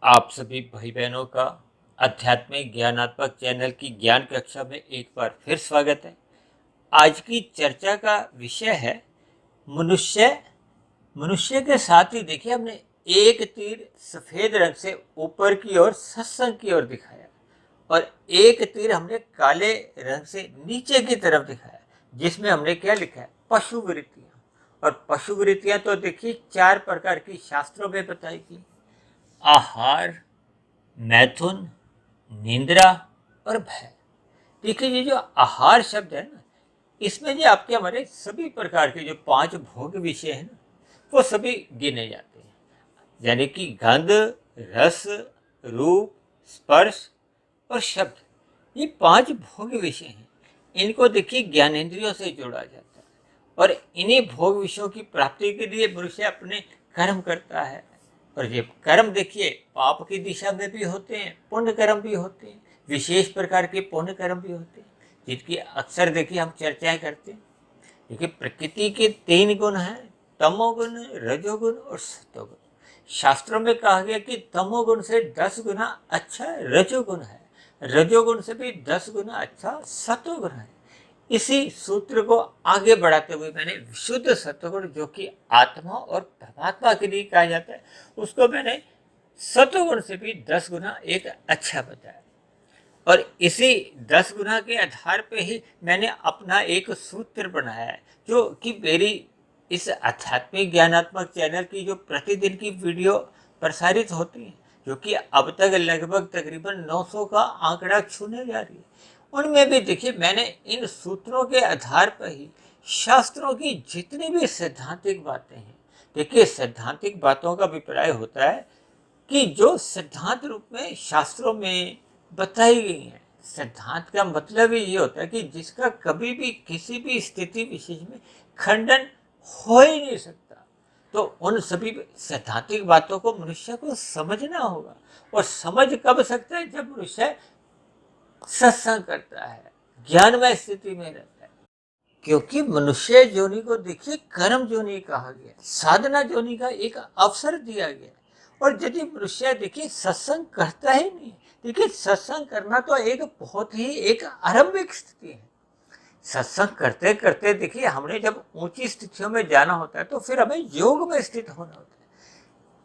आप सभी भाई बहनों का आध्यात्मिक ज्ञानात्मक चैनल की ज्ञान कक्षा में एक बार फिर स्वागत है। आज की चर्चा का विषय है मनुष्य। मनुष्य के साथ ही देखिए हमने एक तीर सफेद रंग से ऊपर की ओर सत्संग की ओर दिखाया और एक तीर हमने काले रंग से नीचे की तरफ दिखाया, जिसमें हमने क्या लिखा है, पशु वृत्तियां। और पशु वृत्तियां तो देखिए 4 प्रकार की शास्त्रों में बताई गई: आहार, मैथुन, निंद्रा और भय। देखिए ये जो आहार शब्द है ना, इसमें जो आपके हमारे सभी प्रकार के जो 5 भोग विषय हैं ना, वो सभी गिने जाते हैं। यानी कि गंध, रस, रूप, स्पर्श और शब्द, ये 5 भोग विषय हैं। इनको देखिए ज्ञानेंद्रियों से जोड़ा जाता है और इन्हीं भोग विषयों की प्राप्ति के लिए मनुष्य अपने कर्म करता है। और ये कर्म देखिए पाप की दिशा में भी होते हैं, पुण्य कर्म भी होते हैं, विशेष प्रकार के पुण्य कर्म भी होते हैं, जिनकी अक्सर देखिए हम चर्चाएं करते हैं। देखिए प्रकृति के 3 गुण हैं: तमोगुण, रजोगुण और सतोगुण। शास्त्रों में कहा गया कि तमोगुण से 10 गुना अच्छा रजोगुण है, रजोगुण से भी 10 गुना अच्छा सतोगुण है। इसी सूत्र को आगे बढ़ाते हुए मैंने विशुद्ध सत्वगुण, जो कि आत्मा और परमात्मा के लिए कहा जाता है, उसको मैंने सत्वगुण से भी 10 गुना एक अच्छा बताया। और इसी 10 गुना के आधार पे ही मैंने अपना एक सूत्र बनाया है, जो कि मेरी इस आध्यात्मिक ज्ञानात्मक चैनल की जो प्रतिदिन की वीडियो प्रसारित होती है, जो कि अब तक लगभग तकरीबन 900 का आंकड़ा छूने जा रही है, उनमें भी देखिए मैंने इन सूत्रों के आधार पर ही शास्त्रों की जितनी भी सैद्धांतिक बातें हैं, देखिए सैद्धांतिक बातों का अभिप्राय होता है कि जो सिद्धांत रूप में शास्त्रों में बताई गई है। सिद्धांत का मतलब ही ये होता है कि जिसका कभी भी किसी भी स्थिति विशेष में खंडन हो ही नहीं सकता। तो उन सभी सैद्धांतिक बातों को मनुष्य को समझना होगा। और समझ कब सकता है? जब मनुष्य सत्संग करता है, ज्ञानमय स्थिति में रहता है। क्योंकि मनुष्य जोनि को देखिए कर्म जोनि कहा गया, साधना जोनि का एक अवसर दिया गया। और यदि मनुष्य देखिए सत्संग करता ही नहीं, देखिए सत्संग करना तो एक बहुत ही एक आरंभिक स्थिति है। सत्संग करते करते देखिए हमने जब ऊंची स्थितियों में जाना होता है, तो फिर हमें योग में स्थित होना होता है।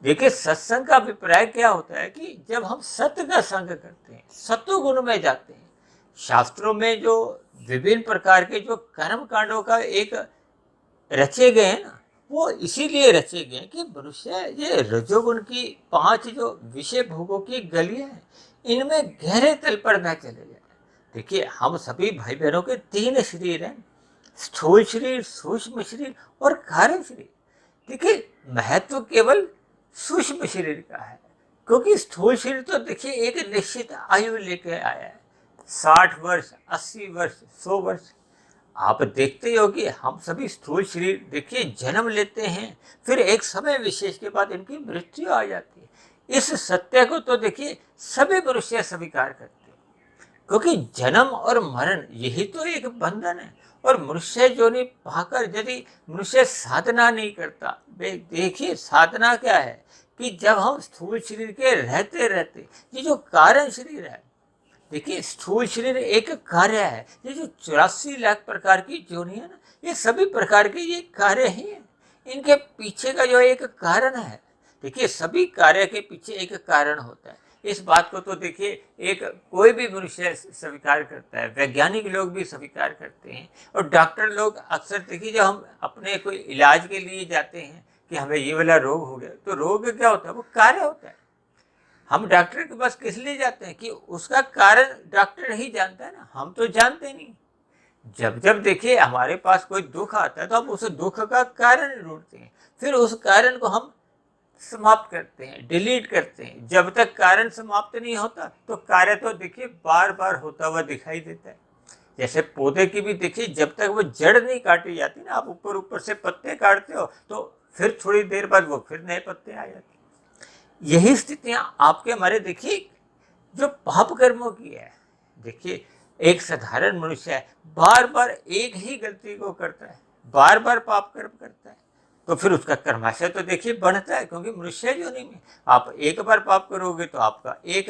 देखिए सत्संग का अभिप्राय क्या होता है कि जब हम सत्य का संग करते हैं, सत्वगुण में जाते हैं। शास्त्रों में जो विभिन्न प्रकार के जो कर्म कांडों का एक रचे गए हैं ना, वो इसीलिए रचे गए कि मनुष्य ये रजोगुण की 5 जो विषय भोगों की गलियां हैं, इनमें गहरे तल पर न चले जाए। देखिए हम सभी भाई बहनों के 3 शरीर हैं: स्थूल शरीर, सूक्ष्म शरीर और कारण शरीर। देखिए महत्व केवल सूक्ष्म शरीर का है, क्योंकि स्थूल शरीर तो देखिए एक निश्चित आयु लेके आया है, 60 वर्ष, 80 वर्ष, 100 वर्ष। आप देखते हो कि हम सभी स्थूल शरीर देखिए जन्म लेते हैं, फिर एक समय विशेष के बाद इनकी मृत्यु आ जाती है। इस सत्य को तो देखिए सभी मनुष्य स्वीकार करते हैं, क्योंकि जन्म और मरण यही तो एक बंधन है। और मनुष्य जोनि पाकर यदि मनुष्य साधना नहीं करता, देखिए साधना क्या है कि जब हम स्थूल शरीर के रहते रहते, ये जो कारण शरीर है, देखिए स्थूल शरीर एक कार्य है। ये जो 84 लाख प्रकार की जोनि है ना, ये सभी प्रकार के ये कार्य ही हैं। इनके पीछे का जो एक कारण है, देखिए सभी कार्य के पीछे एक कारण होता है। इस बात को तो देखिए एक कोई भी मनुष्य स्वीकार करता है, वैज्ञानिक लोग भी स्वीकार करते हैं। और डॉक्टर लोग अक्सर देखिए जब हम अपने कोई इलाज के लिए जाते हैं कि हमें ये वाला रोग हो गया, तो रोग क्या होता है? वो कार्य होता है। हम डॉक्टर के पास किस लिए जाते हैं कि उसका कारण डॉक्टर ही जानता है ना, हम तो जानते नहीं। जब जब देखिए हमारे पास कोई दुख आता है, तो हम उस दुख का कारण ढूंढते हैं, फिर उस कारण को हम समाप्त करते हैं, डिलीट करते हैं। जब तक कारण समाप्त नहीं होता, तो कार्य तो देखिए बार बार होता हुआ दिखाई देता है। जैसे पौधे की भी देखिए जब तक वो जड़ नहीं काटी जाती ना, आप ऊपर ऊपर से पत्ते काटते हो, तो फिर थोड़ी देर बाद वो फिर नए पत्ते आ जाते हैं। यही स्थितियां आपके हमारे देखिए जो पाप कर्मों की है। देखिए एक साधारण मनुष्य है, बार बार एक ही गलती को करता है, बार बार पाप कर्म करता है, तो फिर उसका कर्माशय तो देखिए बढ़ता है, क्योंकि मनुष्य योनि में आप एक बार पाप करोगे तो आपका एक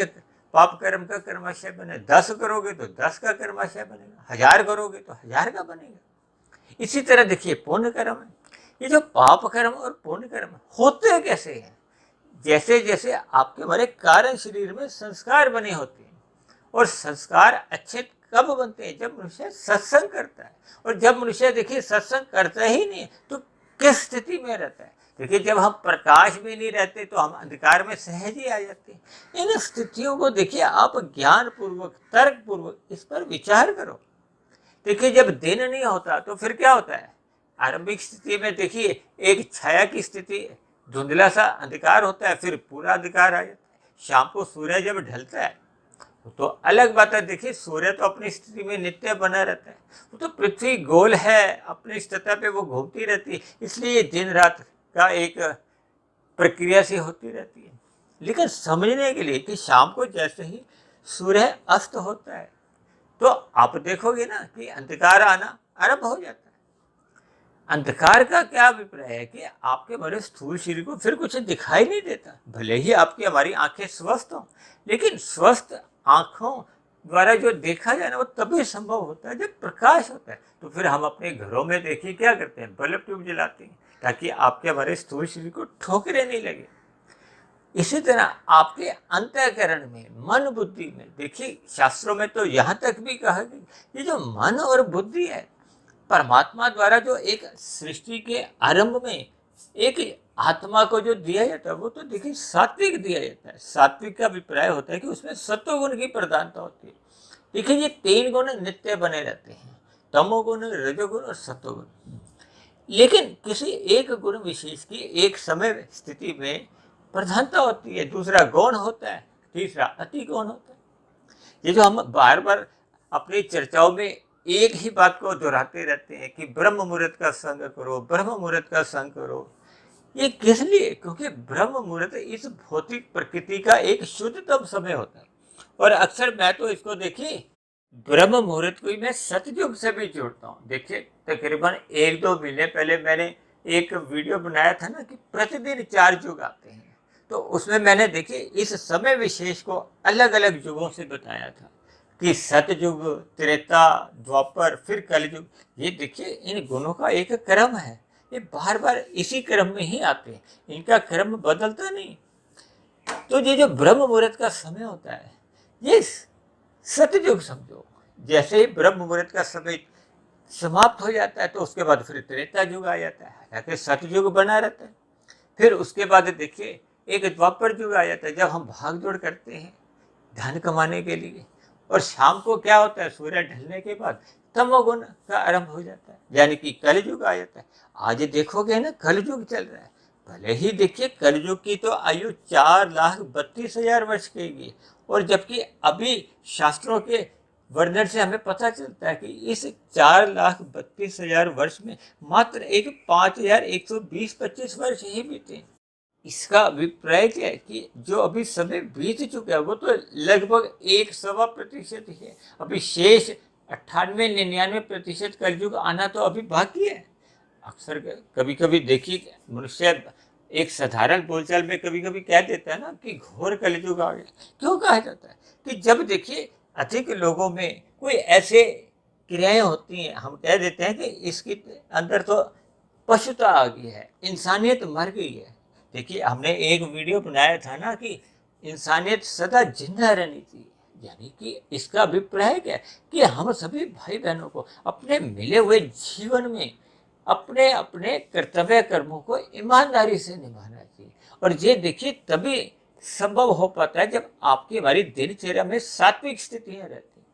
पाप कर्म का कर्माशय बने, 10 करोगे तो 10 का कर्माशय बनेगा, 1000 करोगे तो 1000 का बनेगा। इसी तरह देखिए पुण्य कर्म है, ये जो पाप कर्म और पुण्य कर्म होते कैसे हैं, जैसे जैसे आपके हमारे कारण शरीर में संस्कार बने होते हैं, और संस्कार अच्छे कब बनते हैं, जब मनुष्य सत्संग करता है। और जब मनुष्य देखिए सत्संग करता ही नहीं तो किस स्थिति में रहता है, देखिए जब हम प्रकाश में नहीं रहते तो हम अंधकार में सहज ही आ जाते हैं। इन स्थितियों को देखिए आप ज्ञान पूर्वक तर्क पूर्वक इस पर विचार करो। देखिए जब दिन नहीं होता तो फिर क्या होता है, आरंभिक स्थिति में देखिए एक छाया की स्थिति, धुंधला सा अंधकार होता है, फिर पूरा अंधकार आ जाता है। शाम को सूर्य जब ढलता है तो अलग बात है, देखिए सूर्य तो अपनी स्थिति में नित्य बना रहता है, वो तो पृथ्वी गोल है, अपनी सतह पे वो घूमती रहती है, इसलिए दिन रात का एक प्रक्रिया सी होती रहती है। लेकिन समझने के लिए कि शाम को जैसे ही सूर्य अस्त होता है तो आप देखोगे ना कि अंधकार आना आरंभ हो जाता है। अंधकार का क्या अभिप्राय है कि आपके हमारे स्थूल शरीर को फिर कुछ दिखाई नहीं देता, भले ही आपकी हमारी आंखें स्वस्थ हों, लेकिन स्वस्थ आंखों द्वारा जो देखा जाए ना वो तभी संभव होता है जब प्रकाश होता है। तो फिर हम अपने घरों में देखिए क्या करते हैं, बल्ब ट्यूब जलाते हैं ताकि आपके हमारे स्थूल शरीर को ठोकरें नहीं लगे। इसी तरह आपके अंतःकरण में, मन बुद्धि में, देखिए शास्त्रों में तो यहाँ तक भी कहा कि ये जो मन और बुद्धि है, परमात्मा द्वारा जो एक सृष्टि के आरंभ में एक आत्मा को जो दिया जाता है वो तो देखिए सात्विक दिया जाता है। सात्विक का अभिप्राय होता है कि उसमें सत्वगुण की प्रधानता होती है। देखिए ये 3 गुण नित्य बने रहते हैं, तमोगुण, रजोगुण और सत्वगुण। लेकिन किसी एक गुण विशेष की एक समय स्थिति में प्रधानता होती है, दूसरा गौण होता है, तीसरा अति गौण होता है। ये जो हम बार बार अपनी चर्चाओं में एक ही बात को दोहराते रहते हैं कि ब्रह्म मुहूर्त का संग करो, ब्रह्म मुहूर्त का संग करो, ये किस लिए, क्योंकि ब्रह्म मुहूर्त इस भौतिक प्रकृति का एक शुद्धतम समय होता है। और अक्सर मैं तो इसको देखिए ब्रह्म मुहूर्त को ही मैं सतयुग से भी जोड़ता हूँ। देखिए तकरीबन 1-2 महीने पहले मैंने एक वीडियो बनाया था ना कि प्रतिदिन 4 युग आते हैं, तो उसमें मैंने देखिए इस समय विशेष को अलग अलग युगों से बताया था कि सतयुग, त्रेता, द्वापर, फिर कलयुग। ये देखिए इन गुणों का एक क्रम है, ये बार बार इसी क्रम में ही आते हैं, इनका क्रम बदलता नहीं। तो ये जो ब्रह्म मुहूर्त का समय होता है ये सतयुग समझो। जैसे ही ब्रह्म मुहूर्त का समय समाप्त हो जाता है तो उसके बाद फिर त्रेता युग आ जाता है, हालांकि सतयुग बना रहता है। फिर उसके बाद देखिए एक द्वापर युग आ जाता है, जब हम भाग दौड़ करते हैं धन कमाने के लिए। और शाम को क्या होता है, सूर्य ढलने के बाद तमोगुण का आरंभ हो जाता है, यानी कि कलयुग आ जाता है। आज देखोगे ना कलयुग चल रहा है, भले ही देखिए कलयुग की तो आयु 4,32,000 वर्ष की, और जबकि अभी शास्त्रों के वर्णन से हमें पता चलता है कि इस 4,32,000 वर्ष में मात्र एक 5,120-25 वर्ष ही बीते। इसका अभिप्राय क्या है कि जो अभी समय बीत चुका है वो तो लगभग 1.25% ही है, अभी शेष 98-99% कलयुग आना तो अभी बाकी है। अक्सर कभी कभी देखिए मनुष्य एक साधारण बोलचाल में कभी कभी कह देता है ना कि घोर कलयुग आ गया। क्यों कहा जाता है कि जब देखिए अधिक लोगों में कोई ऐसे क्रियाएं होती हैं, हम कह देते हैं कि इसके अंदर तो पशुता आ गई है, इंसानियत मर गई है। देखिए हमने एक वीडियो बनाया था ना कि इंसानियत सदा जिंदा रहनी चाहिए, यानी कि इसका अभिप्राय क्या है कि हम सभी भाई बहनों को अपने मिले हुए जीवन में अपने अपने कर्तव्य कर्मों को ईमानदारी से निभाना चाहिए। और ये देखिए तभी संभव हो पाता है जब आपकी हमारी दिनचर्या में सात्विक स्थितियां रहती हैं।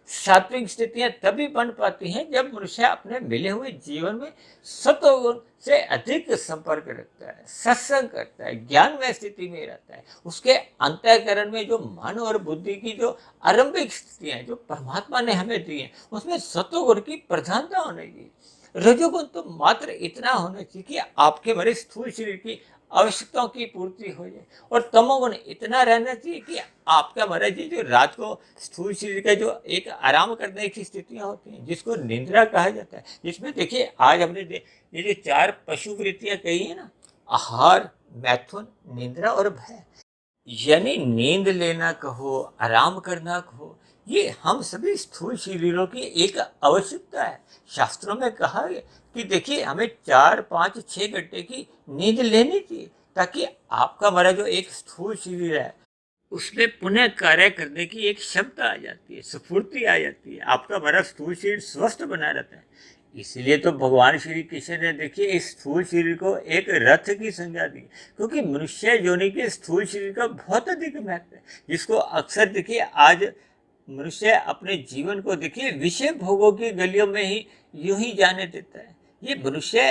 सात्विक स्थितियां तभी बन पाती हैं जब मनुष्य अपने मिले हुए जीवन में सत्वगुण से अधिक संपर्क रखता है, सत्संग करता है, ज्ञानमय स्थिति में रहता है। उसके अंतःकरण में जो मन और बुद्धि की जो आरंभिक स्थितियां जो परमात्मा ने हमें दी हैं उसमें सत्वगुण की प्रधानता होनी चाहिए। रजोगुण तो मात्र इतना होना चाहिए कि आपके हमारे स्थूल शरीर की आवश्यकताओं की पूर्ति हो जाए। और तमोगुण इतना रहना चाहिए कि आपका महाराज जी जो रात को स्थूल शरीर का जो एक आराम करने की स्थितियां होती हैं, जिसको निद्रा कहा जाता है, जिसमें देखिए आज हमने ये जो 4 पशु वृत्तियां कही है ना, आहार, मैथुन, निद्रा और भय, यानी नींद लेना कहो, आराम करना कहो, ये हम सभी स्थूल शरीरों की एक आवश्यकता है। शास्त्रों में कहा है कि देखिए हमें 4, 5, 6 घंटे की नींद लेनी चाहिए, ताकि आपका हमारा जो एक स्थूल शरीर है उसमें पुनः कार्य करने की एक क्षमता आ जाती है, स्फूर्ति आ जाती है, आपका हमारा स्थूल शरीर स्वस्थ बना रहता है। इसलिए तो भगवान श्री कृष्ण ने देखिए इस स्थूल शरीर को एक रथ की संज्ञा दी, क्योंकि मनुष्य योनि के स्थूल शरीर का बहुत अधिक महत्व है, जिसको अक्सर देखिए आज मनुष्य अपने जीवन को देखिए विषय भोगों की गलियों में ही यूं ही जाने देता है। ये मनुष्य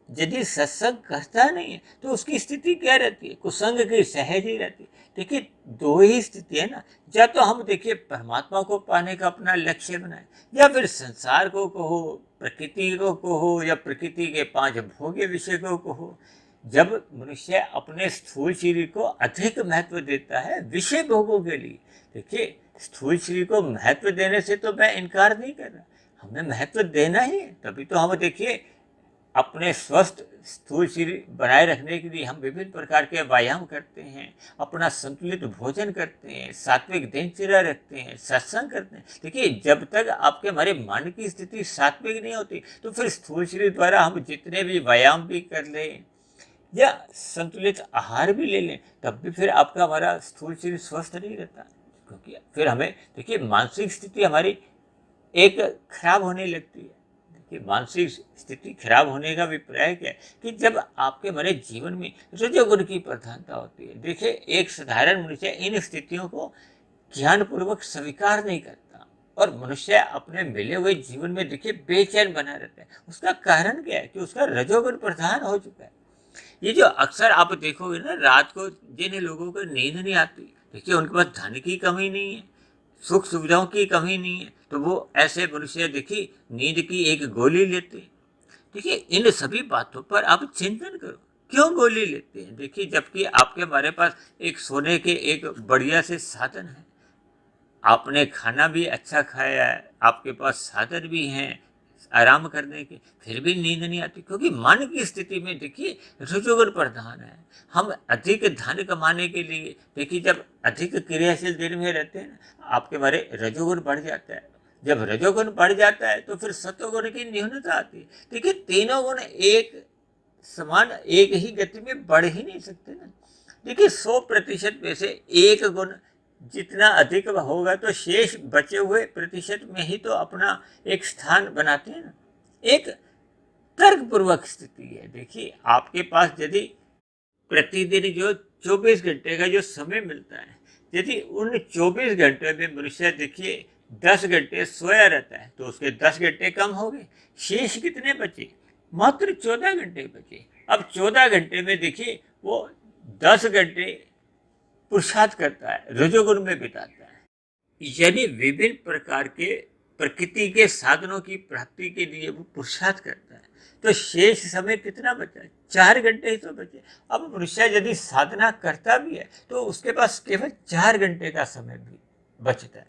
यदि सत्संग करता नहीं है तो उसकी स्थिति क्या रहती है? कुसंग की सहज ही रहती है। देखिए दो ही स्थिति है ना, या तो हम देखिए परमात्मा को पाने का अपना लक्ष्य बनाए, या फिर संसार को कहो, प्रकृति को कहो, या प्रकृति के 5 भोग्य विषय को कहो। जब मनुष्य अपने स्थूल शरीर को अधिक महत्व देता है विषय भोगों के लिए, देखिए स्थूल शरीर को महत्व देने से तो मैं इनकार नहीं कर रहा, हमें महत्व देना ही है। तभी तो हम देखिए अपने स्वस्थ स्थूल शरीर बनाए रखने के लिए हम विभिन्न प्रकार के व्यायाम करते हैं, अपना संतुलित भोजन करते हैं, सात्विक दिनचर्या रखते हैं, सत्संग करते हैं। देखिए जब तक आपके हमारे मन की स्थिति सात्विक नहीं होती तो फिर स्थूल शरीर द्वारा हम जितने भी व्यायाम भी कर लें या संतुलित आहार भी ले लें, तब भी फिर आपका हमारा स्थूल शरीर स्वस्थ नहीं रहता, क्योंकि फिर हमें देखिए मानसिक स्थिति हमारी एक खराब होने लगती है। देखिए मानसिक स्थिति खराब होने का अभिप्राय क्या है कि जब आपके हमारे जीवन में रजोगुण की प्रधानता होती है। देखिए एक साधारण मनुष्य इन स्थितियों को ज्ञानपूर्वक स्वीकार नहीं करता और मनुष्य अपने मिले हुए जीवन में देखिए बेचैन बना रहता है। उसका कारण क्या है कि उसका रजोगुण प्रधान हो चुका है। ये जो अक्सर आप देखोगे ना, रात को जिन लोगों को नींद नहीं आती, देखिए उनके पास धन की कमी नहीं है, सुख सुविधाओं की कमी नहीं है, तो वो ऐसे मनुष्य देखिए नींद की एक गोली लेते हैं। देखिए इन सभी बातों पर आप चिंतन करो, क्यों गोली लेते हैं? देखिए जबकि आपके हमारे पास एक सोने के एक बढ़िया से साधन है, आपने खाना भी अच्छा खाया है, आपके पास साधन भी हैं आराम करने के, फिर भी नींद नहीं आती, क्योंकि मन की स्थिति में देखिए रजोगुण प्रधान है। हम अधिक धन कमाने के लिए देखिए जब अधिक क्रियाशील दिन में रहते हैं ना, आपके हमारे रजोगुण बढ़ जाता है। जब रजोगुण बढ़ जाता है तो फिर सत्वगुण की न्यूनता आती है। देखिए तीनों गुण एक समान एक ही गति में बढ़ ही नहीं सकते ना। देखिए 100% में से एक गुण जितना अधिक होगा तो शेष बचे हुए प्रतिशत में ही तो अपना एक स्थान बनाते हैं ना। एक तर्कपूर्वक स्थिति है। देखिए आपके पास यदि प्रतिदिन जो 24 घंटे का जो समय मिलता है, यदि उन 24 घंटे में मनुष्य देखिए 10 घंटे सोया रहता है तो उसके 10 घंटे कम हो गए, शेष कितने बचे? मात्र 14 घंटे बचे। अब 14 घंटे में देखिए वो 10 घंटे पुरुषार्थ करता है, रजोगुण में बिताता है, यानी विभिन्न प्रकार के प्रकृति के साधनों की प्राप्ति के लिए वो पुरुषार्थ करता है। तो शेष समय कितना बचा? 4 घंटे ही तो बचे। अब मनुष्य यदि साधना करता भी है तो उसके पास केवल 4 घंटे का समय भी बचता है।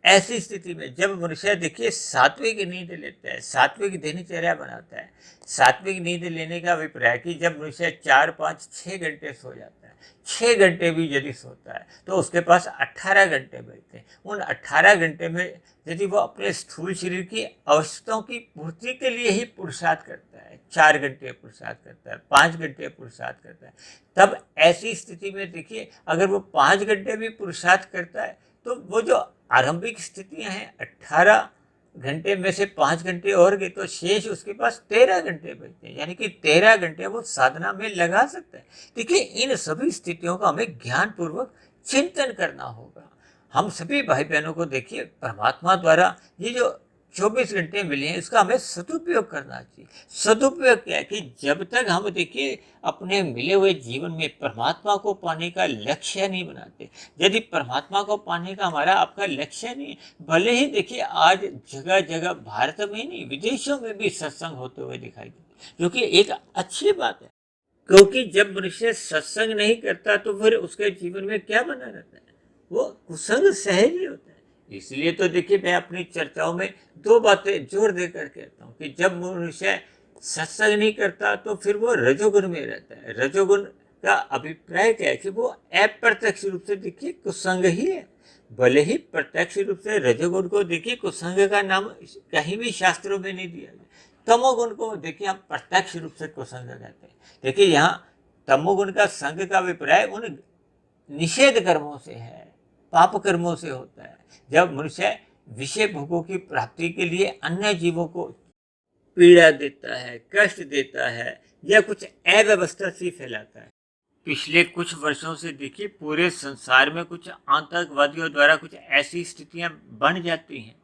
ऐसी स्थिति में जब मनुष्य देखिए सात्विक नींद लेता है, सात्विक दिनचर्या बनाता है, सात्विक नींद लेने का अभिप्राय कि जब मनुष्य 4, 5, 6 घंटे सो जाता है, 6 घंटे भी यदि सोता है तो उसके पास 18 घंटे बचते हैं। उन 18 घंटे में यदि वो अपने स्थूल शरीर की आवश्यकताओं की पूर्ति के लिए ही पुरुषार्थ करता है, 4 घंटे पुरुषार्थ करता है, 5 घंटे पुरुषार्थ करता है, तब ऐसी स्थिति में देखिए अगर वो 5 घंटे भी पुरुषार्थ करता है तो वो जो आरंभिक स्थितियां हैं 18 घंटे में से 5 घंटे और गए तो शेष उसके पास 13 घंटे बचते हैं, यानी कि 13 घंटे वो साधना में लगा सकता है। देखिए इन सभी स्थितियों का हमें ज्ञान पूर्वक चिंतन करना होगा। हम सभी भाई बहनों को देखिए परमात्मा द्वारा ये जो 24 घंटे मिले हैं इसका हमें सदुपयोग करना चाहिए। सदुपयोग क्या है कि जब तक हम देखिए अपने मिले हुए जीवन में परमात्मा को पाने का लक्ष्य नहीं बनाते, यदि परमात्मा को पाने का हमारा आपका लक्ष्य नहीं है, भले ही देखिए आज जगह जगह भारत में नहीं विदेशों में भी सत्संग होते हुए दिखाई देते, जो कि एक अच्छी बात है, क्योंकि जब मनुष्य सत्संग नहीं करता तो फिर उसके जीवन में क्या बना रहता है, वो कुसंग सहज ही होता है। इसलिए तो देखिए मैं अपनी चर्चाओं में दो बातें जोर देकर कहता हूँ कि जब मनुष्य सत्संग नहीं करता तो फिर वो रजोगुण में रहता है। रजोगुण का अभिप्राय क्या है कि वो अप्रत्यक्ष रूप से देखिए कुसंग ही है। भले ही प्रत्यक्ष रूप से रजोगुण को देखिए कुसंग का नाम कहीं भी शास्त्रों में नहीं दिया गया। तमोगुण को देखिए हम प्रत्यक्ष रूप से कुसंग कहते हैं। देखिए यहाँ तमोगुण का संग का अभिप्राय उन निषेध कर्मों से है, पाप कर्मों से होता है। जब मनुष्य विषय भोगों की प्राप्ति के लिए अन्य जीवों को पीड़ा देता है, कष्ट देता है या कुछ अव्यवस्था सी फैलाता है। पिछले कुछ वर्षों से देखिए पूरे संसार में कुछ आतंकवादियों द्वारा कुछ ऐसी स्थितियां बन जाती हैं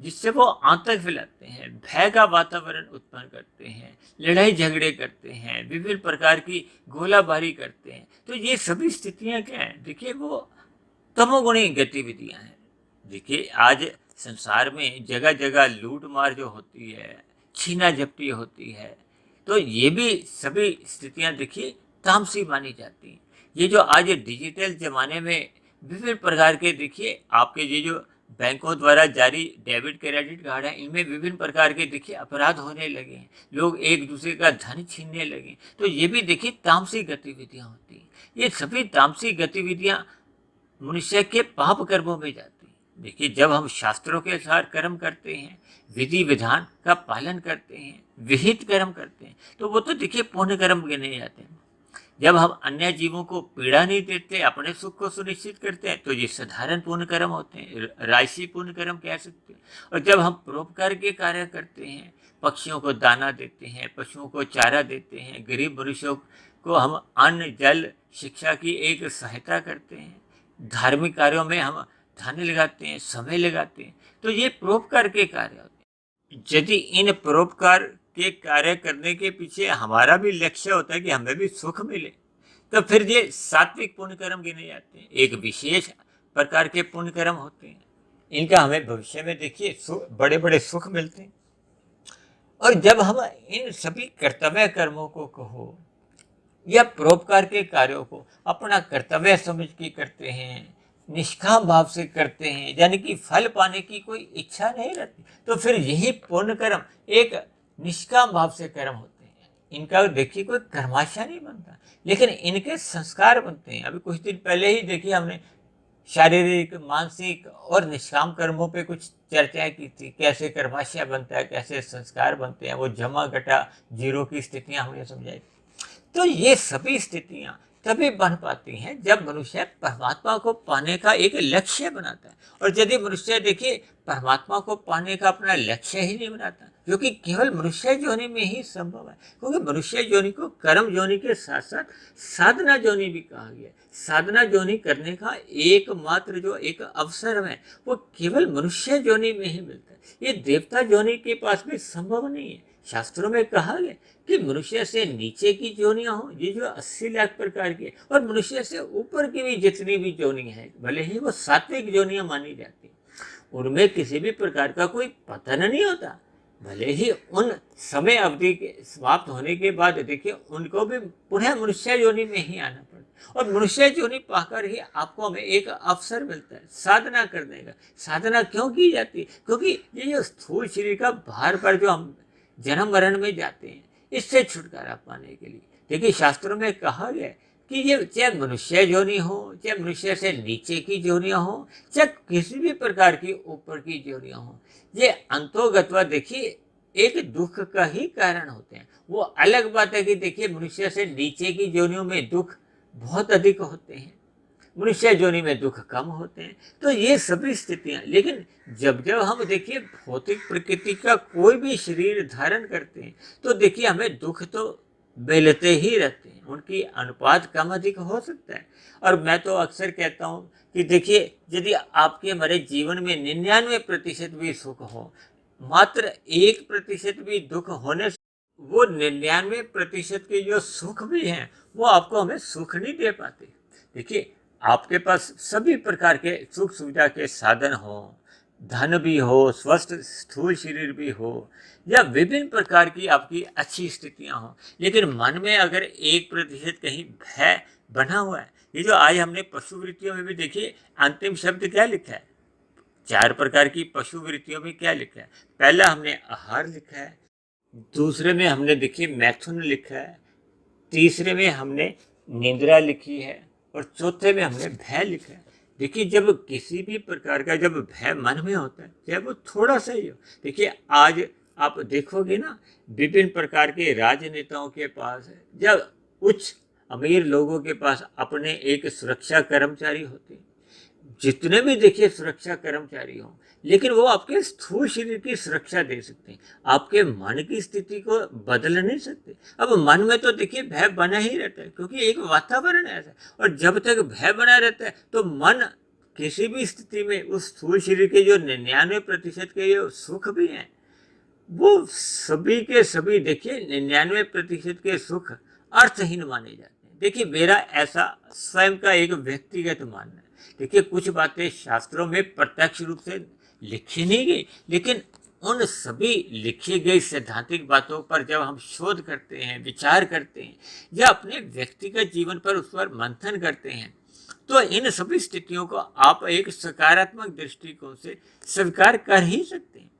जिससे वो आतंक फैलाते हैं, भय का वातावरण उत्पन्न करते हैं, लड़ाई झगड़े करते हैं, विभिन्न प्रकार की गोलाबारी करते हैं। तो ये सभी स्थितियां क्या हैं, देखिए वो तमोगुणी गतिविधियां हैं। देखिए आज संसार में जगह जगह लूट मार जो होती है, छीना झपटी होती है, तो ये भी सभी स्थितियां देखिए तामसी मानी जाती हैं। ये जो आज डिजिटल जमाने में विभिन्न प्रकार के देखिए आपके ये जो बैंकों द्वारा जारी डेबिट क्रेडिट कार्ड है, इनमें विभिन्न प्रकार के देखिए अपराध होने लगे हैं, लोग एक दूसरे का धन छीनने लगे, तो ये भी देखिए तामसी गतिविधियां होती हैं। ये सभी तामसी गतिविधियां मनुष्य के पाप कर्मों में जाती हैं। देखिए जब हम शास्त्रों के अनुसार कर्म करते हैं, विधि विधान का पालन करते हैं, विहित कर्म करते हैं, तो वो तो देखिए पुण्य कर्म गिने जाते हैं। जब हम अन्य जीवों को पीड़ा नहीं देते, अपने सुख को सुनिश्चित करते हैं, तो ये साधारण पुण्य कर्म होते हैं, राशि पुण्य कर्म कह सकते हैं। और जब हम परोपकार के कार्य करते हैं, पक्षियों को दाना देते हैं, पशुओं को चारा देते हैं, गरीब मनुष्यों को हम अन्न जल शिक्षा की एक सहायता करते हैं, धार्मिक कार्यों में हम धन लगाते हैं, समय लगाते हैं, तो ये परोपकार के कार्य होते हैं। यदि इन परोपकार के कार्य करने के पीछे हमारा भी लक्ष्य होता है कि हमें भी सुख मिले, तो फिर ये सात्विक पुण्य कर्म गिने जाते हैं। एक विशेष प्रकार के पुण्य कर्म होते हैं, इनका हमें भविष्य में देखिए बड़े बड़े सुख मिलते हैं। और जब हम इन सभी कर्तव्य कर्मों को कहो या परोपकार के कार्यों को अपना कर्तव्य समझ के करते हैं, निष्काम भाव से करते हैं, यानी कि फल पाने की कोई इच्छा नहीं रहती, तो फिर यही पुण्य कर्म एक निष्काम भाव से कर्म होते हैं। इनका देखिए कोई कर्माशय नहीं बनता, लेकिन इनके संस्कार बनते हैं। अभी कुछ दिन पहले ही देखिए हमने शारीरिक, मानसिक और निष्काम कर्मों पे कुछ चर्चाएं की थी, कैसे कर्माशय बनता है, कैसे संस्कार बनते हैं, वो जमा घटा जीरो की स्थितियां हमने समझाई। तो ये सभी स्थितियां तभी बन पाती हैं जब मनुष्य परमात्मा को पाने का एक लक्ष्य बनाता है। और यदि मनुष्य देखिए परमात्मा को पाने का अपना लक्ष्य ही नहीं बनाता, जो कि केवल मनुष्य योनि में ही संभव है, क्योंकि मनुष्य योनि को कर्म योनि के साथ साथ साधना योनि भी कहा गया है। साधना योनि करने का एकमात्र जो एक अवसर है वो केवल मनुष्य योनि में ही मिलता है। ये देवता योनि के पास भी संभव नहीं है। शास्त्रों में कहा गया कि मनुष्य से नीचे की जोनियां हो, ये जो 80 लाख प्रकार की है, और मनुष्य से ऊपर की भी जितनी भी जोनी है, भले ही वो सात्विक जोनियां मानी जाती हैं, उनमें किसी भी प्रकार का कोई पतन नहीं होता। भले ही उन समय अवधि के समाप्त होने के बाद देखिए उनको भी पुनः मनुष्य योनि में ही आना पड़ता, और मनुष्य योनि पाकर ही आपको हमें एक अवसर मिलता है साधना करने का। साधना क्यों की जाती है? क्योंकि ये जो स्थूल शरीर का भार पर जो हम जन्म मरण में जाते हैं, इससे छुटकारा पाने के लिए देखिए शास्त्रों में कहा गया कि ये चाहे मनुष्य योनि हो, चाहे मनुष्य से नीचे की योनियां हो, चाहे किसी भी प्रकार की ऊपर की योनियां हो, ये अंतोगत्वा देखिए एक दुख का ही कारण होते हैं। वो अलग बात है कि देखिए मनुष्य से नीचे की योनियों में दुख बहुत अधिक होते हैं, मनुष्य योनि में दुख कम होते हैं। तो ये सभी स्थितियां, लेकिन जब जब हम देखिए भौतिक प्रकृति का कोई भी शरीर धारण करते हैं तो देखिए हमें दुख तो मिलते ही रहते हैं, उनकी अनुपात कम अधिक हो सकता है। और मैं तो अक्सर कहता हूँ कि देखिए यदि आपके हमारे जीवन में 99% भी सुख हो, मात्र 1% भी दुख होने से वो 99% के जो सुख भी हैं वो आपको हमें सुख नहीं दे पाते। देखिए आपके पास सभी प्रकार के सुख सुविधा के साधन हो, धन भी हो, स्वस्थ स्थूल शरीर भी हो, या विभिन्न प्रकार की आपकी अच्छी स्थितियां हो, लेकिन मन में अगर 1% कहीं भय बना हुआ है, ये जो आज हमने पशु वृत्तियों में भी देखिए अंतिम शब्द क्या लिखा है, 4 प्रकार की पशु वृत्तियों में क्या लिखा है। पहला हमने आहार लिखा है, दूसरे में हमने देखिए मैथुन लिखा है, तीसरे में हमने निंद्रा लिखी है, और चौथे में हमने भय लिखा है। देखिए जब किसी भी प्रकार का जब भय मन में होता है, चाहे वो थोड़ा सा ही हो, देखिए आज आप देखोगे ना विभिन्न प्रकार के राजनेताओं के पास जब उच्च अमीर लोगों के पास अपने एक सुरक्षा कर्मचारी होते हैं, जितने भी देखिए सुरक्षा कर्मचारी हों, लेकिन वो आपके स्थूल शरीर की सुरक्षा दे सकते हैं, आपके मन की स्थिति को बदल नहीं सकते। अब मन में तो देखिए भय बना ही रहता है, क्योंकि एक वातावरण ऐसा है, और जब तक भय बना रहता है तो मन किसी भी स्थिति में उस स्थूल शरीर के जो 99% के जो सुख भी हैं, वो सभी के सभी देखिए 99% के सुख अर्थहीन माने जाते हैं। देखिए मेरा ऐसा स्वयं का एक व्यक्तिगत मानना है। देखिए कुछ बातें शास्त्रों में प्रत्यक्ष रूप से लिखी नहीं गई, लेकिन उन सभी लिखी गई सैद्धांतिक बातों पर जब हम शोध करते हैं, विचार करते हैं, या अपने व्यक्तिगत जीवन पर उस पर मंथन करते हैं, तो इन सभी स्थितियों को आप एक सकारात्मक दृष्टिकोण से स्वीकार कर ही सकते हैं।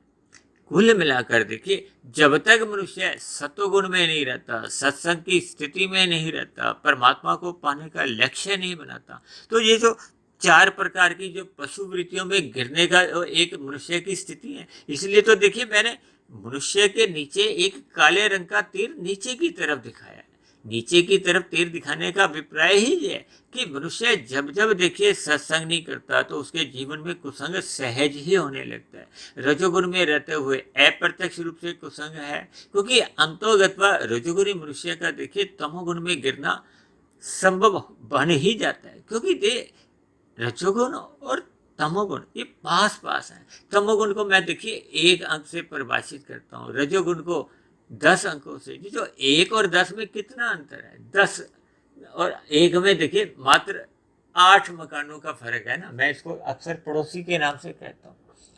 कुल मिलाकर देखिए जब तक मनुष्य सत्वगुण में नहीं रहता, सत्संग की स्थिति में नहीं रहता, परमात्मा को पाने का लक्ष्य नहीं बनाता, तो ये जो 4 प्रकार की जो पशु वृत्तियों में गिरने का एक मनुष्य की स्थिति है। इसलिए तो देखिए मैंने मनुष्य के नीचे एक काले रंग का तीर नीचे की तरफ दिखाया है। नीचे की तरफ तीर दिखाने का अभिप्राय ही है कि मनुष्य जब जब देखिए सत्संग नहीं करता तो उसके जीवन में कुसंग सहज ही होने लगता है। रजोगुण में रहते हुए अप्रत्यक्ष रूप से कुसंग है, क्योंकि अंतोगत्वा रजोगुणी मनुष्य का देखिए तमोगुण में गिरना संभव बन ही जाता है, क्योंकि रजोगुण और तमोगुण ये पास पास हैं। तमोगुण को मैं देखिए 1 अंक से परिभाषित करता हूँ, रजोगुण को 10 अंकों से। जो 1 और 10 में कितना अंतर है, 10 और 1 में देखिए मात्र 8 मकानों का फर्क है ना। मैं इसको अक्सर पड़ोसी के नाम से कहता हूँ।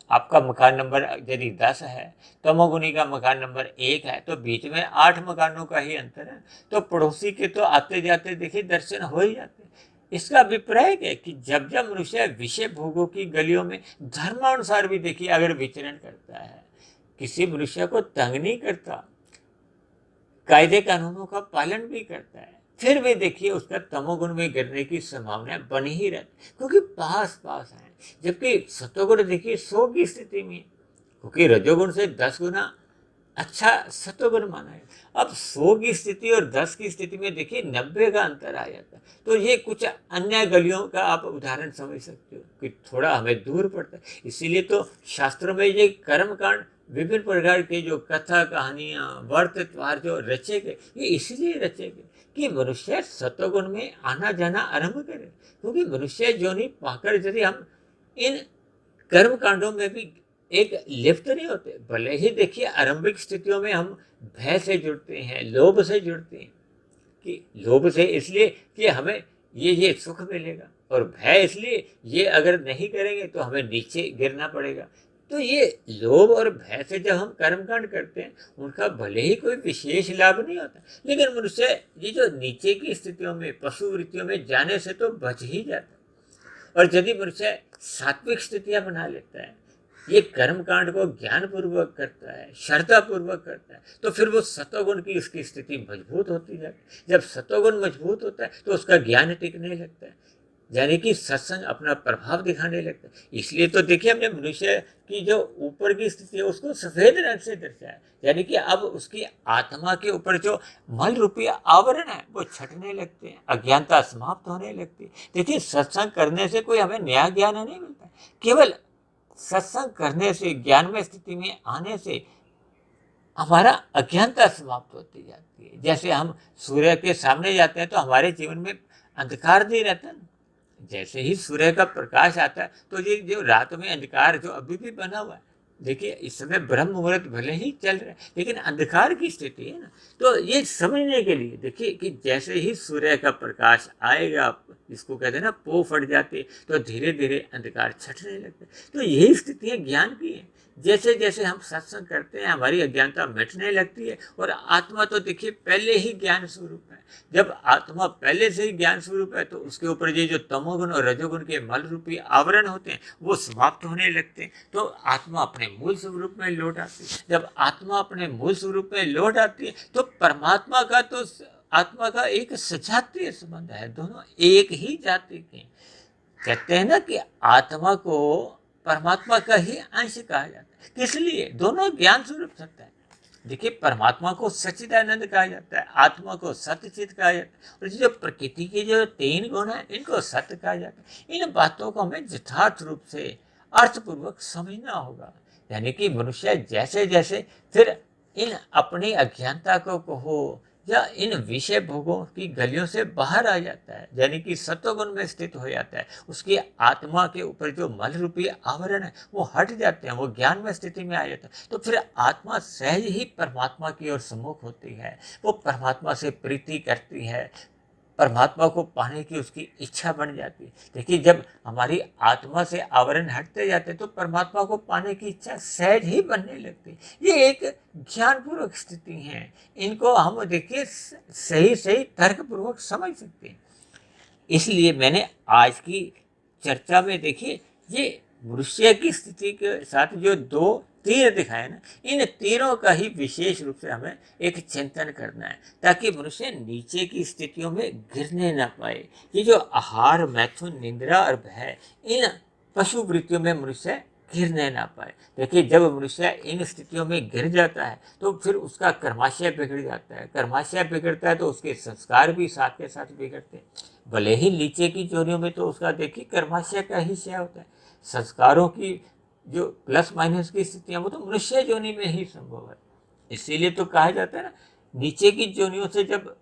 आपका मकान नंबर यदि 10 है, तमोगुणी का मकान नंबर 1 है, तो बीच में 8 मकानों का ही अंतर है। तो पड़ोसी के तो आते जाते देखिए दर्शन हो ही जाते। इसका अभिप्राय है कि जब जब मनुष्य विषय भोगों की गलियों में धर्मानुसार भी देखिए अगर विचरण करता है, किसी मनुष्य को तंग नहीं करता, कायदे कानूनों का पालन भी करता है, फिर भी देखिए उसका तमोगुण में गिरने की संभावना बनी ही रहती, क्योंकि पास पास है। जबकि सतोगुण देखिए 100 की स्थिति में, क्योंकि रजोगुण से 10 गुना अच्छा सतोगुण माना है। अब 100 की स्थिति और 10 की स्थिति में देखिए 90 का अंतर आ जाता है। तो ये कुछ अन्य गलियों का आप उदाहरण समझ सकते हो कि थोड़ा हमें दूर पड़ता है। इसीलिए तो शास्त्रों में ये कर्म कांड, विभिन्न प्रकार के जो कथा कहानियाँ, व्रत त्योहार जो रचे गए, ये इसलिए रचे गए कि मनुष्य सतोगुण में आना जाना आरंभ करे। क्योंकि मनुष्य जोनि पाकर यदि हम इन कर्म कांडों में भी एक लिप्त नहीं होते, भले ही देखिए आरंभिक स्थितियों में हम भय से जुड़ते हैं, लोभ से जुड़ते हैं, कि लोभ से इसलिए कि हमें ये सुख मिलेगा, और भय इसलिए ये अगर नहीं करेंगे तो हमें नीचे गिरना पड़ेगा। तो ये लोभ और भय से जब हम कर्मकांड करते हैं, उनका भले ही कोई विशेष लाभ नहीं होता, लेकिन मनुष्य ये जो नीचे की स्थितियों में, पशु वृत्तियों में जाने से तो बच ही जाता है। और यदि मनुष्य सात्विक स्थितियां बना लेता है, ये कर्म कांड को ज्ञान पूर्वक करता है, श्रद्धा पूर्वक करता है, तो फिर वो सतोगुण की उसकी स्थिति मजबूत होती जाती है। जब सतोगुण मजबूत होता है तो उसका ज्ञान टिकने लगता है, यानी कि सत्संग अपना प्रभाव दिखाने लगता है। इसलिए तो देखिए हमने मनुष्य की जो ऊपर की स्थिति है उसको सफेद रंग से दर्शाया, यानी कि अब उसकी आत्मा के ऊपर जो मल रूपी आवरण है वो छटने लगते हैं, अज्ञानता समाप्त होने लगती है। देखिए सत्संग करने से कोई हमें नया ज्ञान नहीं मिलता, केवल सत्संग करने से, ज्ञान में स्थिति में आने से हमारा अज्ञानता समाप्त होती जाती है। जैसे हम सूर्य के सामने जाते हैं तो हमारे जीवन में अंधकार नहीं रहता। जैसे ही सूर्य का प्रकाश आता है तो ये जो रात में अंधकार जो अभी भी बना हुआ है देखिए इस समय ब्रह्म मुहूर्त भले ही चल रहा है, लेकिन अंधकार की स्थिति है ना। तो ये समझने के लिए देखिए कि जैसे ही सूर्य का प्रकाश आएगा, इसको कहते हैं ना पो फट जाते, तो धीरे धीरे अंधकार छटने लगते। तो यही स्थितियाँ ज्ञान की हैं। जैसे जैसे हम सत्संग करते हैं, हमारी अज्ञानता मिटने लगती है, और आत्मा तो देखिए पहले ही ज्ञान स्वरूप है। जब आत्मा पहले से ही ज्ञान स्वरूप है, तो उसके ऊपर ये जो तमोगुण और रजोगुण के मल रूपी आवरण होते हैं, वो समाप्त होने लगते हैं। तो आत्मा अपने मूल स्वरूप में लौट आती है। जब आत्मा अपने मूल स्वरूप में लौट आती है, तो परमात्मा का तो आत्मा का एक सजातीय संबंध है, दोनों एक ही जाति के। कहते हैं ना कि आत्मा को परमात्मा का ही अंश कहा जाता है। किस लिए? दोनों ज्ञान स्वरूप सत्य है। देखिए परमात्मा को सच्चिदानंद कहा जाता है, आत्मा को सत्यचित कहा जाता है, और जो प्रकृति के जो 3 गुण है, इनको सत्य कहा जाता है। इन बातों को हमें यथार्थ रूप से अर्थपूर्वक समझना होगा। यानी कि मनुष्य जैसे जैसे फिर इन अपनी अज्ञानता को कहो या इन विषय भोगों की गलियों से बाहर आ जाता है, यानी कि सत्वगुण में स्थित हो जाता है, उसकी आत्मा के ऊपर जो मल रूपी आवरण है वो हट जाते हैं, वो ज्ञान में स्थिति में आ जाता है। तो फिर आत्मा सहज ही परमात्मा की ओर सम्मुख होती है, वो परमात्मा से प्रीति करती है, परमात्मा को पाने की उसकी इच्छा बन जाती है। देखिए जब हमारी आत्मा से आवरण हटते जाते, तो परमात्मा को पाने की इच्छा सहज ही बनने लगती। ये एक ज्ञानपूर्वक स्थिति है, इनको हम देखिए सही सही तर्कपूर्वक समझ सकते हैं। इसलिए मैंने आज की चर्चा में देखिए ये मनुष्य की स्थिति के साथ जो 2 तीर दिखाए ना, इन तीरों का ही विशेष रूप से हमें एक चिंतन करना है, ताकि मनुष्य नीचे की स्थितियों में गिरने ना पाए। ये जो आहार, मैथुन, निंद्रा और भय, इन पशु वृत्तियों में मनुष्य गिरने ना पाए। देखिए जब मनुष्य इन स्थितियों में गिर जाता है, तो फिर उसका कर्माशय बिगड़ जाता है। कर्माशय बिगड़ता है तो उसके संस्कार भी साथ के साथ बिगड़ते हैं। भले ही नीचे की जोनियों में तो उसका देखिए कर्माशय का ही क्षय होता है, संस्कारों की जो प्लस माइनस की स्थितियां वो तो मनुष्य जोनि में ही संभव है। इसीलिए तो कहा जाता है ना, नीचे की जोनियों से जब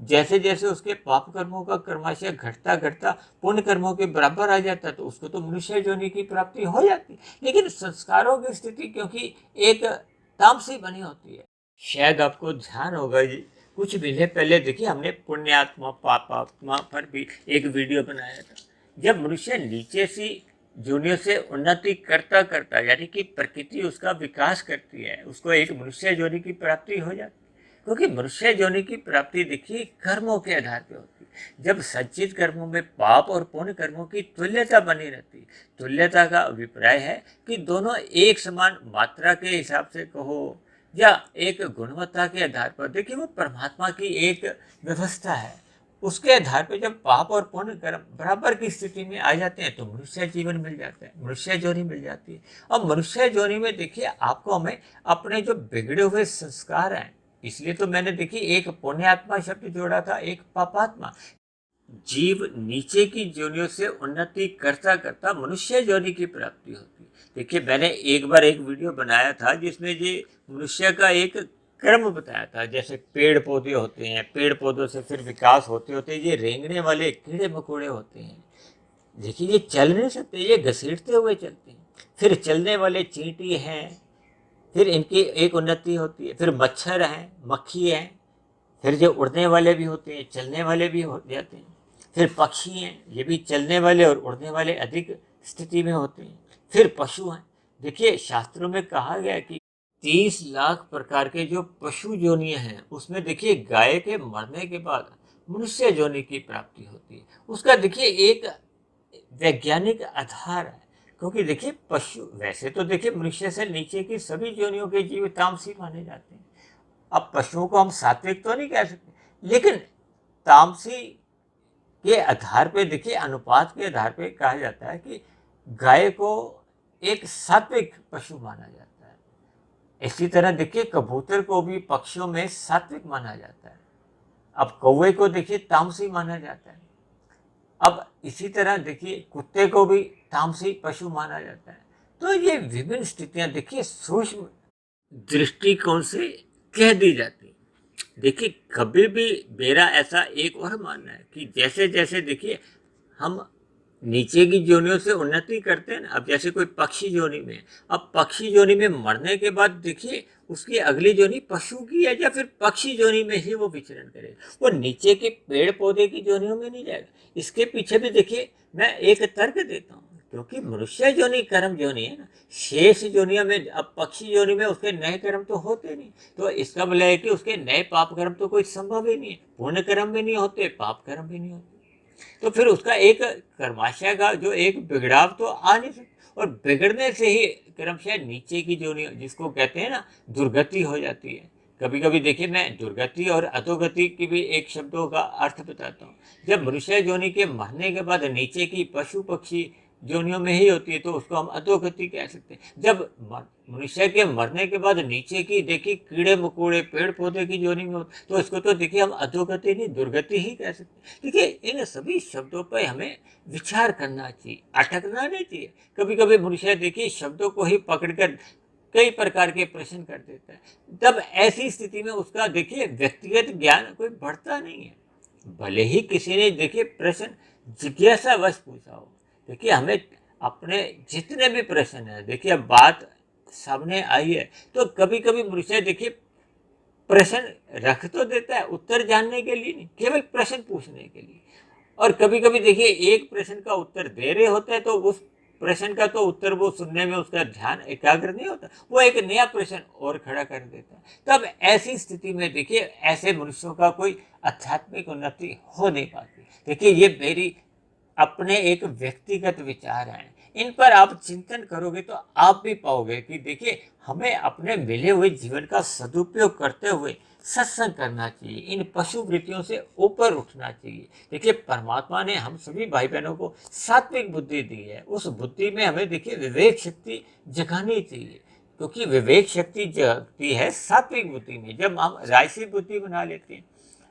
जैसे जैसे उसके पाप कर्मों का कर्माशय घटता घटता पुण्य कर्मों के बराबर आ जाता है, तो उसको तो मनुष्य योनि की प्राप्ति हो जाती। लेकिन संस्कारों की स्थिति क्योंकि एक तामसी बनी होती है। शायद आपको ध्यान होगा जी, कुछ महीने पहले देखिए हमने पुण्यात्मा पापात्मा पर भी एक वीडियो बनाया था। जब मनुष्य नीचे सी जूनियों से उन्नति करता करता, यानी कि प्रकृति उसका विकास करती है, उसको एक मनुष्य योनि की प्राप्ति हो जाती है। क्योंकि मनुष्य योनि की प्राप्ति देखिए कर्मों के आधार पे होती है। जब संचित कर्मों में पाप और पुण्य कर्मों की तुल्यता बनी रहती है, तुल्यता का अभिप्राय है कि दोनों एक समान मात्रा के हिसाब से कहो या एक गुणवत्ता के आधार पर, देखिए वो परमात्मा की एक व्यवस्था है। उसके आधार पर जब पाप और पुण्य कर्म बराबर की स्थिति में आ जाते हैं, तो मनुष्य जीवन मिल जाता है, मनुष्य योनि मिल जाती है। और मनुष्य योनि में देखिए आपको हमें अपने जो बिगड़े हुए संस्कार हैं, इसलिए तो मैंने देखिए एक पुण्यात्मा शब्द जोड़ा था, एक पापात्मा। जीव नीचे की योनियों से उन्नति करता करता मनुष्य योनि की प्राप्ति होती है। देखिए मैंने एक बार एक वीडियो बनाया था जिसमें ये मनुष्य का एक क्रम बताया था। जैसे पेड़ पौधे होते हैं, पेड़ पौधों से फिर विकास होते होते ये रेंगने वाले कीड़े मकोड़े होते हैं। देखिए ये चल नहीं सकते, ये घसीटते हुए चलते हैं। फिर चलने वाले चींटी हैं, फिर इनकी एक उन्नति होती है। फिर मच्छर हैं, मक्खी हैं, फिर जो उड़ने वाले भी होते हैं, चलने वाले भी हो जाते हैं। फिर पक्षी हैं, ये भी चलने वाले और उड़ने वाले अधिक स्थिति में होते हैं। फिर पशु हैं। देखिए शास्त्रों में कहा गया कि 30 लाख प्रकार के जो पशु योनियां हैं, उसमें देखिए गाय के मरने के बाद मनुष्य योनि की प्राप्ति होती है। उसका देखिए एक वैज्ञानिक आधार है। क्योंकि देखिए पशु, वैसे तो देखिए मनुष्य से नीचे की सभी योनियों के जीव तामसी माने जाते हैं। अब पशुओं को हम सात्विक तो नहीं कह सकते, लेकिन तामसी के आधार पे देखिए, अनुपात के आधार पे कहा जाता है कि गाय को एक सात्विक पशु माना जाता है। इसी तरह देखिए कबूतर को भी पक्षियों में सात्विक माना जाता है। अब कौवे को देखिए तामसी माना जाता है। अब इसी तरह देखिए कुत्ते को भी तामसी पशु माना जाता है। तो ये विभिन्न स्थितियां देखिए सूक्ष्म दृष्टिकोण से कह दी जाती। देखिए कभी भी मेरा ऐसा एक और मानना है कि जैसे जैसे देखिए हम नीचे की योनियों से उन्नति करते हैं ना। अब जैसे कोई पक्षी योनि में, अब पक्षी योनि में मरने के बाद देखिए उसकी अगली योनि पशु की है या फिर पक्षी योनि में ही वो विचरण करेगा, वो नीचे के पेड़ पौधे की योनियों में नहीं जाएगा। इसके पीछे भी देखिए मैं एक तर्क देता हूँ, क्योंकि मनुष्य योनि कर्म योनि है ना, शेष योनियों में, अब पक्षी योनि में उसके नए कर्म तो होते नहीं, तो इसका मतलब है कि उसके नए पाप कर्म तो कोई संभव ही नहीं है, पुण्य कर्म भी नहीं होते, पाप कर्म भी नहीं होते, तो फिर उसका एक कर्माशय का जो एक बिगड़ाव तो आ नहीं सकता, और बिगड़ने से ही क्रमशः नीचे की जो जिसको कहते हैं ना दुर्गति हो जाती है। कभी कभी देखिए मैं दुर्गति और अधोगति की भी एक शब्दों का अर्थ बताता हूँ। जब मनुष्य योनि के मरने के बाद नीचे की पशु पक्षी योनियों में ही होती है तो उसको हम अधोगति कह सकते हैं। जब मनुष्य के मरने के बाद नीचे की देखिए कीड़े मकोड़े पेड़ पौधे की योनि में होते तो इसको तो देखिए हम अधोगति नहीं दुर्गति ही कह सकते हैं। देखिए इन सभी शब्दों पर हमें विचार करना चाहिए, अटकना नहीं चाहिए। कभी कभी मनुष्य देखिए शब्दों को ही पकड़कर कई प्रकार के प्रश्न कर देता है, तब ऐसी स्थिति में उसका देखिए व्यक्तिगत ज्ञान कोई बढ़ता नहीं है। भले ही किसी ने देखिए प्रश्न जिज्ञासावश पूछा हो, देखिए हमें अपने जितने भी प्रश्न है, देखिए अब बात सामने आई है तो कभी कभी मनुष्य देखिए प्रश्न रख तो देता है उत्तर जानने के लिए नहीं, केवल प्रश्न पूछने के लिए। और कभी कभी देखिए एक प्रश्न का उत्तर दे रहे होते हैं तो उस प्रश्न का तो उत्तर वो सुनने में उसका ध्यान एकाग्र नहीं होता, वो एक नया प्रश्न और खड़ा कर देता है। तब ऐसी स्थिति में देखिए ऐसे मनुष्यों का कोई आध्यात्मिक उन्नति हो नहीं पाती। देखिए ये मेरी अपने एक व्यक्तिगत विचार हैं, इन पर आप चिंतन करोगे तो आप भी पाओगे कि देखिए हमें अपने मिले हुए जीवन का सदुपयोग करते हुए सत्संग करना चाहिए, इन पशु वृत्तियों से ऊपर उठना चाहिए। देखिए परमात्मा ने हम सभी भाई बहनों को सात्विक बुद्धि दी है, उस बुद्धि में हमें देखिए विवेक शक्ति जगानी चाहिए, क्योंकि विवेक शक्ति जगती है सात्विक बुद्धि में। जब हम राजसी बुद्धि बना लेते हैं,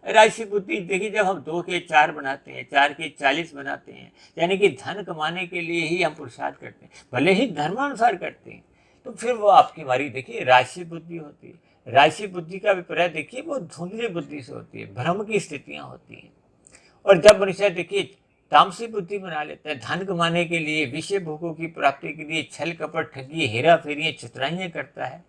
राशि बुद्धि देखिए जब हम 2 के 4 बनाते हैं, 4 के 40 बनाते हैं, यानी कि धन कमाने के लिए ही हम पुरुषार्थ करते हैं, भले ही धर्मानुसार करते हैं, तो फिर वो आपकी हमारी देखिए राशि बुद्धि होती है। राशि बुद्धि का अभिप्राय देखिए वो धुंधली बुद्धि से होती है, भ्रम की स्थितियां होती हैं। और जब मनुष्य देखिए तामसी बुद्धि बना लेता है, धन कमाने के लिए, विषय भोगों की प्राप्ति के लिए छल कपट ठगी हेरा फेरियां चतुराइयां करता है,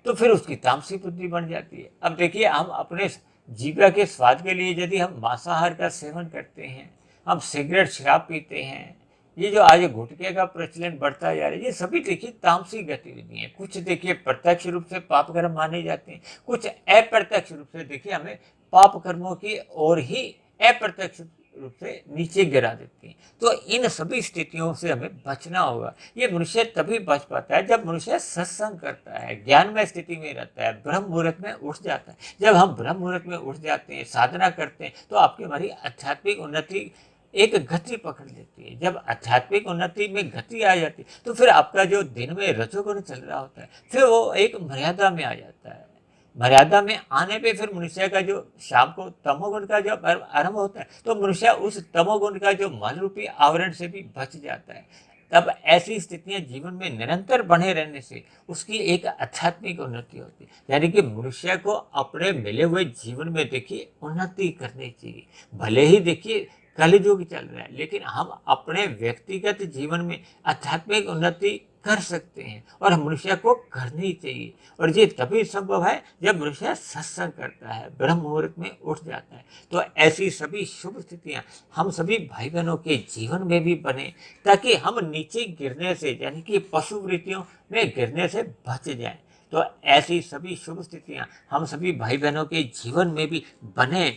तो फिर उसकी तामसी बुद्धि बन जाती है। अब देखिए हम अपने जीविका के स्वाद के लिए यदि हम मांसाहार का सेवन करते हैं, हम सिगरेट शराब पीते हैं, ये जो आज गुटखे का प्रचलन बढ़ता जा रहा है, ये सभी देखिए तामसी गतिविधि हैं। कुछ देखिए प्रत्यक्ष रूप से पाप कर्म माने जाते हैं, कुछ अप्रत्यक्ष रूप से देखिए हमें पाप कर्मों की ओर ही अप्रत्यक्ष रूप से नीचे गिरा देती हैं। तो इन सभी स्थितियों से हमें बचना होगा। ये मनुष्य तभी बच पाता है जब मनुष्य सत्संग करता है, ज्ञानमय स्थिति में रहता है, ब्रह्म मुहूर्त में उठ जाता है। जब हम ब्रह्म मुहूर्त में उठ जाते हैं, साधना करते हैं, तो आपकी हमारी आध्यात्मिक उन्नति एक गति पकड़ लेती है। जब आध्यात्मिक उन्नति में गति आ जाती है तो फिर आपका जो दिन में रजोगुण चल रहा होता है फिर वो एक मर्यादा में आ जाता है। मर्यादा में आने पे फिर मनुष्य का जो शाम को तमोगुण का जब आरंभ होता है तो मनुष्य उस तमोगुण का जो मल रूपी आवरण से भी बच जाता है। तब ऐसी स्थितियां जीवन में निरंतर बने रहने से उसकी एक आध्यात्मिक उन्नति होती है। यानी कि मनुष्य को अपने मिले हुए जीवन में देखिए उन्नति करनी चाहिए। भले ही देखिए कलयुग चल रहा है, लेकिन हम अपने व्यक्तिगत जीवन में आध्यात्मिक उन्नति कर सकते हैं और मनुष्य को करनी चाहिए। और ये तभी संभव है जब मनुष्य सत्संग करता है, ब्रह्म मुहूर्त में उठ जाता है। तो ऐसी सभी शुभ स्थितियां हम सभी भाई बहनों के जीवन में भी बने, ताकि हम नीचे गिरने से यानी कि पशु वृत्तियों में गिरने से बच जाएं। तो ऐसी सभी शुभ स्थितियां हम सभी भाई बहनों के जीवन में भी बने।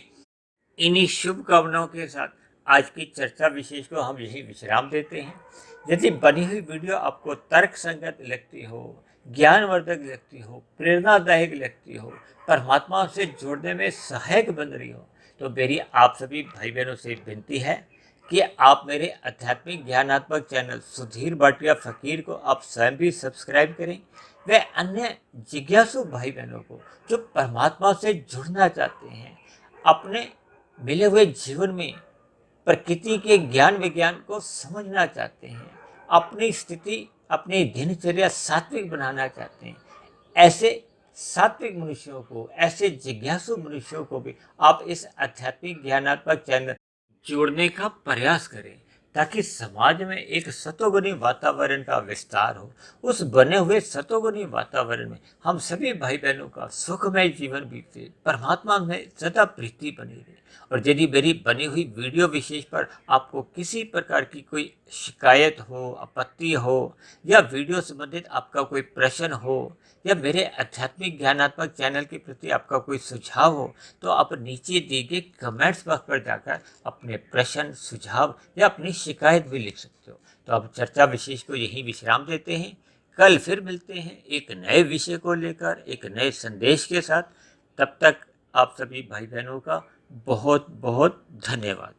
इन्हीं शुभकामनाओं के साथ आज की चर्चा विशेष को हम यही विश्राम देते हैं। यदि बनी हुई वीडियो आपको तर्क संगत लगती हो, ज्ञानवर्धक लगती हो, प्रेरणादायक लगती हो, परमात्मा से जोड़ने में सहायक बन रही हो, तो मेरी आप सभी भाई बहनों से विनती है कि आप मेरे आध्यात्मिक ज्ञानात्मक चैनल सुधीर भाटिया फकीर को आप स्वयं भी सब्सक्राइब करें। वे अन्य जिज्ञासु भाई बहनों को जो परमात्मा से जुड़ना चाहते हैं, अपने मिले हुए जीवन में प्रकृति के ज्ञान विज्ञान को समझना चाहते हैं, अपनी स्थिति अपनी दिनचर्या सात्विक बनाना चाहते हैं, ऐसे सात्विक मनुष्यों को, ऐसे जिज्ञासु मनुष्यों को भी आप इस आध्यात्मिक ज्ञानात्मक चैनल जोड़ने का प्रयास करें, ताकि समाज में एक सतोगुणी वातावरण का विस्तार हो। उस बने हुए सतोगुणी वातावरण में हम सभी भाई बहनों का सुखमय जीवन बीते, परमात्मा में सदा प्रीति बनी रहे। और यदि मेरी बनी हुई वीडियो विशेष पर आपको किसी प्रकार की कोई शिकायत हो, आपत्ति हो, या वीडियो संबंधित आपका कोई प्रश्न हो, या मेरे आध्यात्मिक ज्ञानात्मक चैनल के प्रति आपका कोई सुझाव हो, तो आप नीचे दिए गए कमेंट्स बॉक्स पर जाकर अपने प्रश्न, सुझाव या अपनी शिकायत भी लिख सकते हो। तो अब चर्चा विशेष को यहीं विश्राम देते हैं। कल फिर मिलते हैं एक नए विषय को लेकर, एक नए संदेश के साथ। तब तक आप सभी भाई बहनों का बहुत बहुत धन्यवाद।